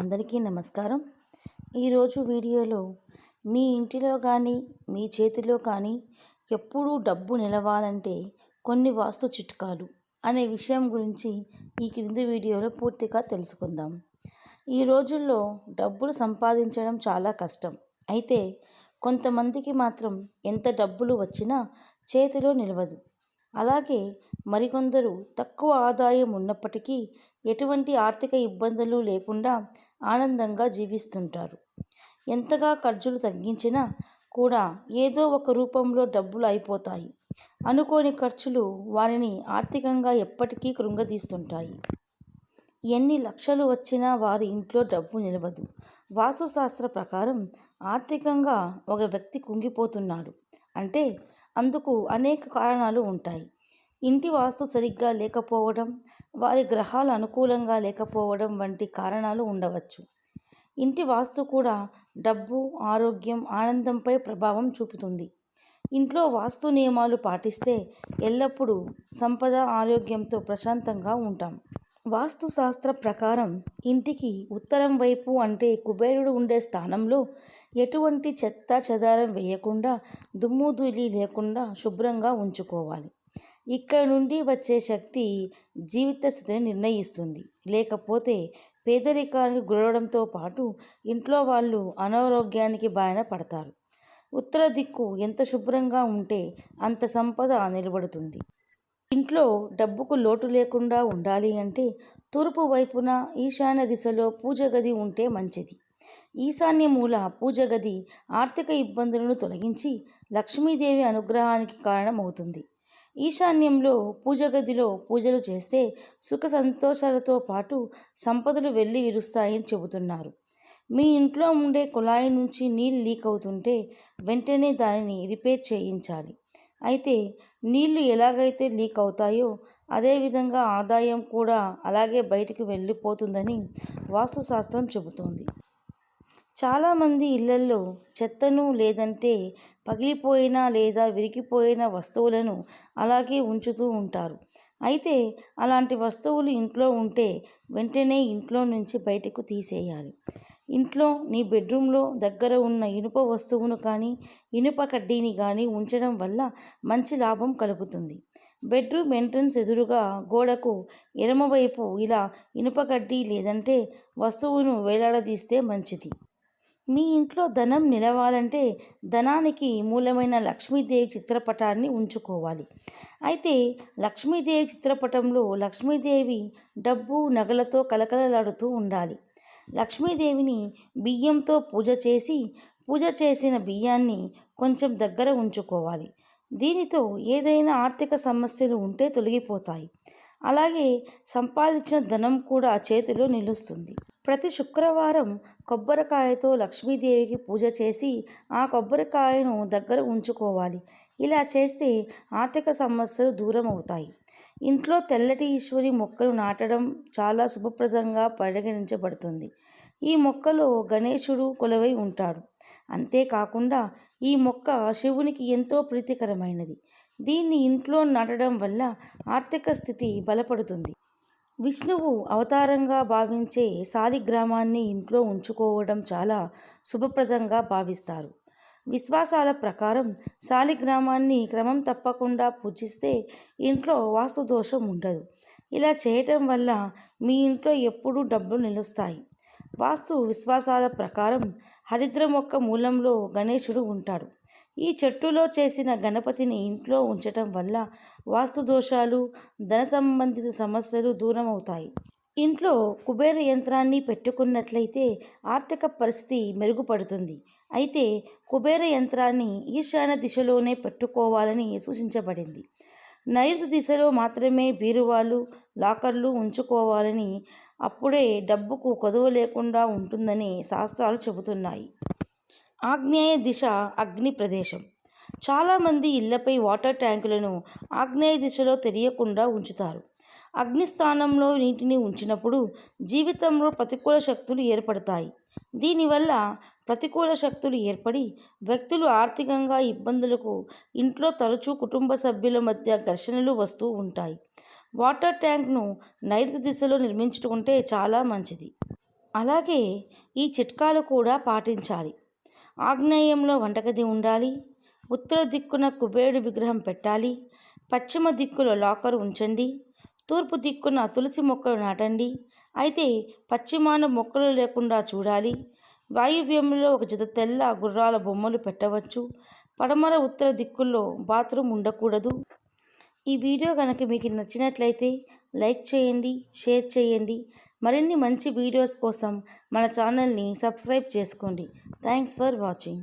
అందరికీ నమస్కారం. ఈరోజు వీడియోలో మీ ఇంటిలో కానీ మీ చేతిలో కానీ ఎప్పుడూ డబ్బు నిలవాలంటే కొన్ని వాస్తు చిట్కాలు అనే విషయం గురించి ఈ క్రింది వీడియోలో పూర్తిగా తెలుసుకుందాం. ఈ రోజుల్లో డబ్బులు సంపాదించడం చాలా కష్టం. అయితే కొంతమందికి మాత్రం ఎంత డబ్బులు వచ్చినా చేతిలో నిలవదు. అలాగే మరికొందరు తక్కువ ఆదాయం ఉన్నప్పటికీ ఎటువంటి ఆర్థిక ఇబ్బందులు లేకుండా ఆనందంగా జీవిస్తుంటారు. ఎంతగా ఖర్చులు తగ్గించినా కూడా ఏదో ఒక రూపంలో డబ్బులు అయిపోతాయి. అనుకోని ఖర్చులు వారిని ఆర్థికంగా ఎప్పటికీ కృంగదీస్తుంటాయి. ఎన్ని లక్షలు వచ్చినా వారి ఇంట్లో డబ్బు నిలవదు. వాస్తుశాస్త్ర ప్రకారం ఆర్థికంగా ఒక వ్యక్తి కుంగిపోతున్నాడు అంటే అందుకు అనేక కారణాలు ఉంటాయి. ఇంటి వాస్తు సరిగ్గా లేకపోవడం, వారి గ్రహాలు అనుకూలంగా లేకపోవడం వంటి కారణాలు ఉండవచ్చు. ఇంటి వాస్తు కూడా డబ్బు, ఆరోగ్యం, ఆనందంపై ప్రభావం చూపుతుంది. ఇంట్లో వాస్తు నియమాలు పాటిస్తే ఎల్లప్పుడూ సంపద, ఆరోగ్యంతో ప్రశాంతంగా ఉంటాం. వాస్తుశాస్త్ర ప్రకారం ఇంటికి ఉత్తరం వైపు అంటే కుబేరుడు ఉండే స్థానంలో ఎటువంటి చెత్త చెదారం వేయకుండా, దుమ్ము ధూళి లేకుండా శుభ్రంగా ఉంచుకోవాలి. ఇక్కడ నుండి వచ్చే శక్తి జీవిత స్థితిని నిర్ణయిస్తుంది. లేకపోతే పేదరికానికి గురవడంతో పాటు ఇంట్లో వాళ్ళు అనారోగ్యానికి బారిన పడతారు. ఉత్తర దిక్కు ఎంత శుభ్రంగా ఉంటే అంత సంపద నిలబడుతుంది. ఇంట్లో డబ్బుకు లోటు లేకుండా ఉండాలి అంటే తూర్పు వైపున ఈశాన్య దిశలో పూజ గది ఉంటే మంచిది. ఈశాన్య మూల పూజ గది ఆర్థిక ఇబ్బందులను తొలగించి లక్ష్మీదేవి అనుగ్రహానికి కారణమవుతుంది. ఈశాన్యంలో పూజ గదిలో పూజలు చేస్తే సుఖ సంతోషాలతో పాటు సంపదలు వెళ్ళి విరుస్తాయని చెబుతున్నారు. మీ ఇంట్లో ఉండే కుళాయి నుంచి నీళ్ళు లీక్ అవుతుంటే వెంటనే దానిని రిపేర్ చేయించాలి. అయితే నీళ్లు ఎలాగైతే లీక్ అవుతాయో అదేవిధంగా ఆదాయం కూడా అలాగే బయటికి వెళ్ళిపోతుందని వాస్తుశాస్త్రం చెబుతోంది. చాలామంది ఇళ్లల్లో చెత్తను లేదంటే పగిలిపోయిన లేదా విరిగిపోయిన వస్తువులను అలాగే ఉంచుతూ ఉంటారు. అయితే అలాంటి వస్తువులు ఇంట్లో ఉంటే వెంటనే ఇంట్లో నుంచి బయటకు తీసేయాలి. ఇంట్లో నీ బెడ్రూమ్లో దగ్గర ఉన్న ఇనుప వస్తువును కానీ ఇనుప కడ్డీని కానీ ఉంచడం వల్ల మంచి లాభం కలుగుతుంది. బెడ్రూమ్ ఎంట్రన్స్ ఎదురుగా గోడకు ఎడమవైపు ఇలా ఇనుప కడ్డీ లేదంటే వస్తువును వేలాడదీస్తే మంచిది. మీ ఇంట్లో ధనం నిలవాలంటే ధనానికి మూలమైన లక్ష్మీదేవి చిత్రపటాన్ని ఉంచుకోవాలి. అయితే లక్ష్మీదేవి చిత్రపటంలో లక్ష్మీదేవి డబ్బు, నగలతో కలకలలాడుతూ ఉండాలి. లక్ష్మీదేవిని బియ్యంతో పూజ చేసిన బియ్యాన్ని కొంచెం దగ్గర ఉంచుకోవాలి. దీనితో ఏదైనా ఆర్థిక సమస్యలు ఉంటే తొలగిపోతాయి. అలాగే సంపాదించిన ధనం కూడా చేతిలో నిలుస్తుంది. ప్రతి శుక్రవారం కొబ్బరికాయతో లక్ష్మీదేవికి పూజ చేసి ఆ కొబ్బరికాయను దగ్గర ఉంచుకోవాలి. ఇలా చేస్తే ఆర్థిక సమస్యలు దూరం అవుతాయి. ఇంట్లో తెల్లటి ఈశ్వరి మొక్కను నాటడం చాలా శుభప్రదంగా పరిగణించబడుతుంది. ఈ మొక్కలో గణేశుడు కొలువై ఉంటాడు. అంతేకాకుండా ఈ మొక్క శివునికి ఎంతో ప్రీతికరమైనది. దీన్ని ఇంట్లో నాటడం వల్ల ఆర్థిక స్థితి బలపడుతుంది. విష్ణువు అవతారంగా భావించే శాలిగ్రామాన్ని ఇంట్లో ఉంచుకోవడం చాలా శుభప్రదంగా భావిస్తారు. విశ్వాసాల ప్రకారం శాలిగ్రామాన్ని క్రమం తప్పకుండా పూజిస్తే ఇంట్లో వాస్తు దోషం ఉండదు. ఇలా చేయటం వల్ల మీ ఇంట్లో ఎప్పుడూ డబ్బులు నిలుస్తాయి. వాస్తు విశ్వాసాల ప్రకారం హరిద్ర మొక్క మూలంలో గణేశుడు ఉంటాడు. ఈ చెట్టులో చేసిన గణపతిని ఇంట్లో ఉంచటం వల్ల వాస్తు దోషాలు, ధన సంబంధిత సమస్యలు దూరం అవుతాయి. ఇంట్లో కుబేర యంత్రాన్ని పెట్టుకున్నట్లయితే ఆర్థిక పరిస్థితి మెరుగుపడుతుంది. అయితే కుబేర యంత్రాన్ని ఈశాన్య దిశలోనే పెట్టుకోవాలని సూచించబడింది. నైరుతి దిశలో మాత్రమే బీరువాలు, లాకర్లు ఉంచుకోవాలని, అప్పుడే డబ్బుకు కొదవ లేకుండా ఉంటుందని శాస్త్రాలు చెబుతున్నాయి. ఆగ్నేయ దిశ అగ్ని ప్రదేశం. చాలామంది ఇళ్లపై వాటర్ ట్యాంకులను ఆగ్నేయ దిశలో తెలియకుండా ఉంచుతారు. అగ్నిస్థానంలో నీటిని ఉంచినప్పుడు జీవితంలో ప్రతికూల శక్తులు ఏర్పడతాయి. దీనివల్ల ప్రతికూల శక్తులు ఏర్పడి వ్యక్తులు ఆర్థికంగా ఇబ్బందులకు, ఇంట్లో తరచూ కుటుంబ సభ్యుల మధ్య ఘర్షణలు వస్తూ ఉంటాయి. వాటర్ ట్యాంక్ను నైరుతి దిశలో నిర్మించుకుంటే చాలా మంచిది. అలాగే ఈ చిట్కాలు కూడా పాటించాలి. ఆగ్నేయంలో వంటగది ఉండాలి. ఉత్తర దిక్కున కుబేరుడి విగ్రహం పెట్టాలి. పశ్చిమ దిక్కులో లాకర్ ఉంచండి. తూర్పు దిక్కున తులసి మొక్కలు నాటండి. అయితే పశ్చిమాన మొక్కలు లేకుండా చూడాలి. వాయువ్యంలో ఒక జత తెల్ల గుర్రాల బొమ్మలు పెట్టవచ్చు. పడమర ఉత్తర దిక్కుల్లో బాత్రూమ్ ఉండకూడదు. ఈ వీడియో కనుక మీకు నచ్చినట్లయితే లైక్ చేయండి, షేర్ చేయండి. మరిన్ని మంచి వీడియోస్ కోసం మన ఛానల్ని సబ్స్క్రైబ్ చేసుకోండి. Thanks for watching.